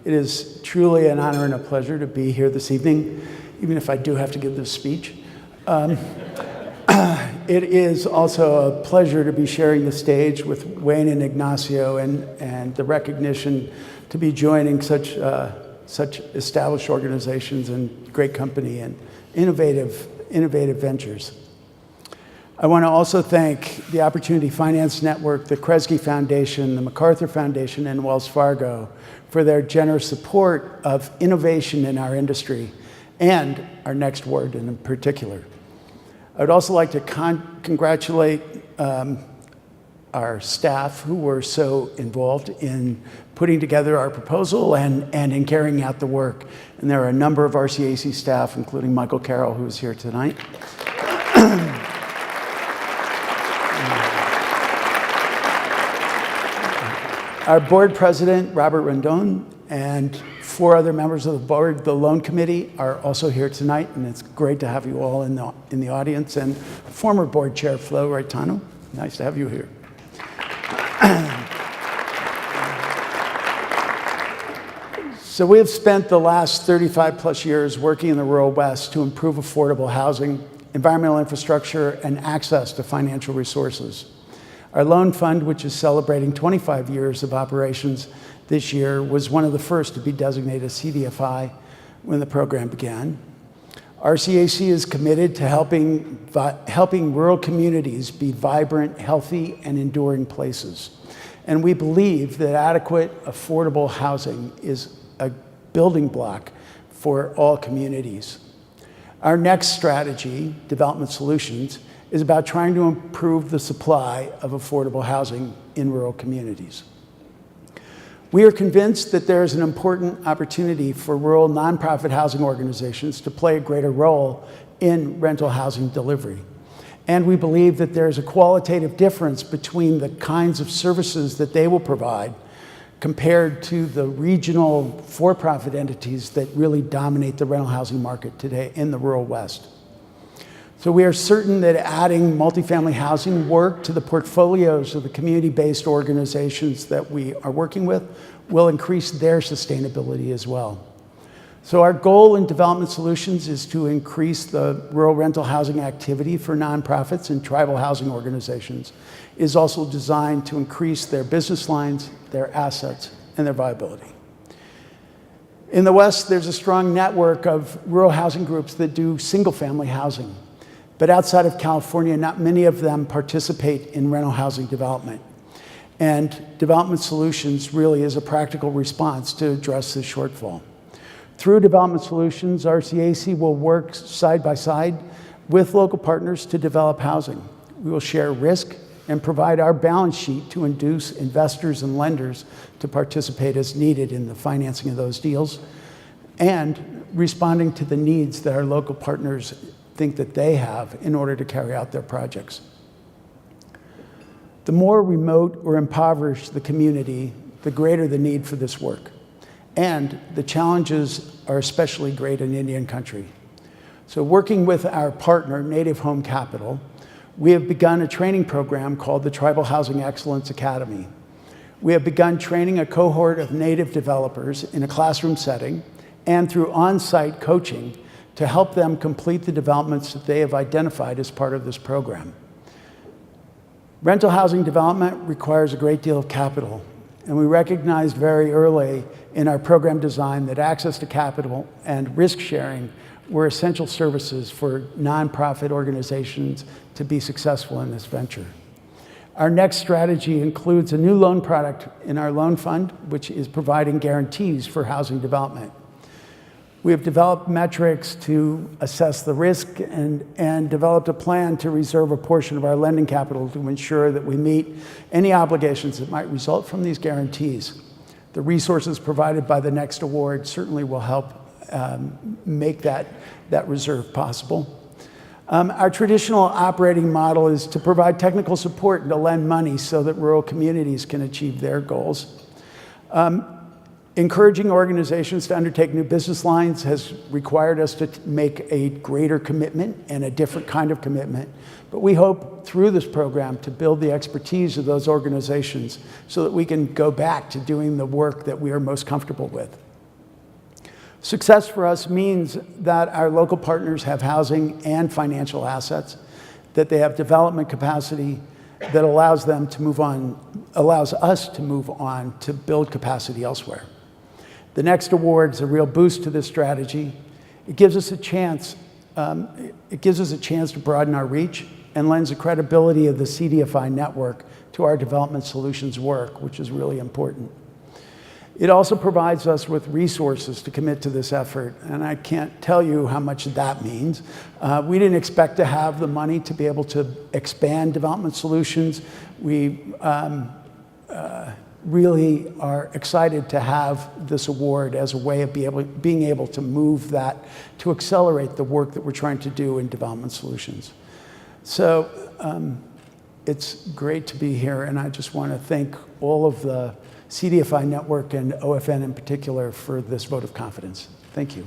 It is truly an honor and a pleasure to be here this evening, even if I do have to give this speech. It is also a pleasure to be sharing the stage with Wayne and Ignacio and the recognition to be joining such established organizations and great company and innovative ventures. I want to also thank the Opportunity Finance Network, the Kresge Foundation, the MacArthur Foundation, and Wells Fargo for their generous support of innovation in our industry and our next award in particular. I would also like to congratulate our staff who were so involved in putting together our proposal and in carrying out the work. And there are a number of RCAC staff, including Michael Carroll, who is here tonight. Our board president, Robert Rendon, and 4 other members of the board, the loan committee, are also here tonight, and it's great to have you all in the audience. And former board chair, Flo Raitano, nice to have you here. So we have spent the last 35 plus years working in the rural West to improve affordable housing, environmental infrastructure, and access to financial resources. Our loan fund, which is celebrating 25 years of operations this year, was one of the first to be designated a CDFI when the program began. RCAC is committed to helping rural communities be vibrant, healthy, and enduring places. And we believe that adequate, affordable housing is a building block for all communities. Our next strategy, Development Solutions, is about trying to improve the supply of affordable housing in rural communities. We are convinced that there is an important opportunity for rural nonprofit housing organizations to play a greater role in rental housing delivery. And we believe that there is a qualitative difference between the kinds of services that they will provide compared to the regional for-profit entities that really dominate the rental housing market today in the rural West. So we are certain that adding multifamily housing work to the portfolios of the community-based organizations that we are working with will increase their sustainability as well. So our goal in Development Solutions is to increase the rural rental housing activity for nonprofits and tribal housing organizations. It is also designed to increase their business lines, their assets, and their viability. In the West, there's a strong network of rural housing groups that do single-family housing. But outside of California, not many of them participate in rental housing development. And Development Solutions really is a practical response to address this shortfall. Through Development Solutions, RCAC will work side by side with local partners to develop housing. We will share risk and provide our balance sheet to induce investors and lenders to participate as needed in the financing of those deals and responding to the needs that our local partners think that they have in order to carry out their projects. The more remote or impoverished the community, the greater the need for this work. And the challenges are especially great in Indian country. So working with our partner, Native Home Capital, we have begun a training program called the Tribal Housing Excellence Academy. We have begun training a cohort of Native developers in a classroom setting and through on-site coaching to help them complete the developments that they have identified as part of this program. Rental housing development requires a great deal of capital, and we recognized very early in our program design that access to capital and risk sharing were essential services for nonprofit organizations to be successful in this venture. Our next strategy includes a new loan product in our loan fund, which is providing guarantees for housing development. We have developed metrics to assess the risk and developed a plan to reserve a portion of our lending capital to ensure that we meet any obligations that might result from these guarantees. The resources provided by the next award certainly will help make that reserve possible. Our traditional operating model is to provide technical support and to lend money so that rural communities can achieve their goals. Encouraging organizations to undertake new business lines has required us to make a greater commitment and a different kind of commitment. But we hope through this program to build the expertise of those organizations so that we can go back to doing the work that we are most comfortable with. Success for us means that our local partners have housing and financial assets, that they have development capacity that allows us to move on to build capacity elsewhere. The next award is a real boost to this strategy. It gives us a chance to broaden our reach and lends the credibility of the CDFI network to our development solutions work, which is really important. It also provides us with resources to commit to this effort, and I can't tell you how much that means. We didn't expect to have the money to be able to expand development solutions. We really are excited to have this award as a way of being able to move that, to accelerate the work that we're trying to do in development solutions. So it's great to be here, and I just want to thank all of the CDFI network and OFN in particular for this vote of confidence. Thank you.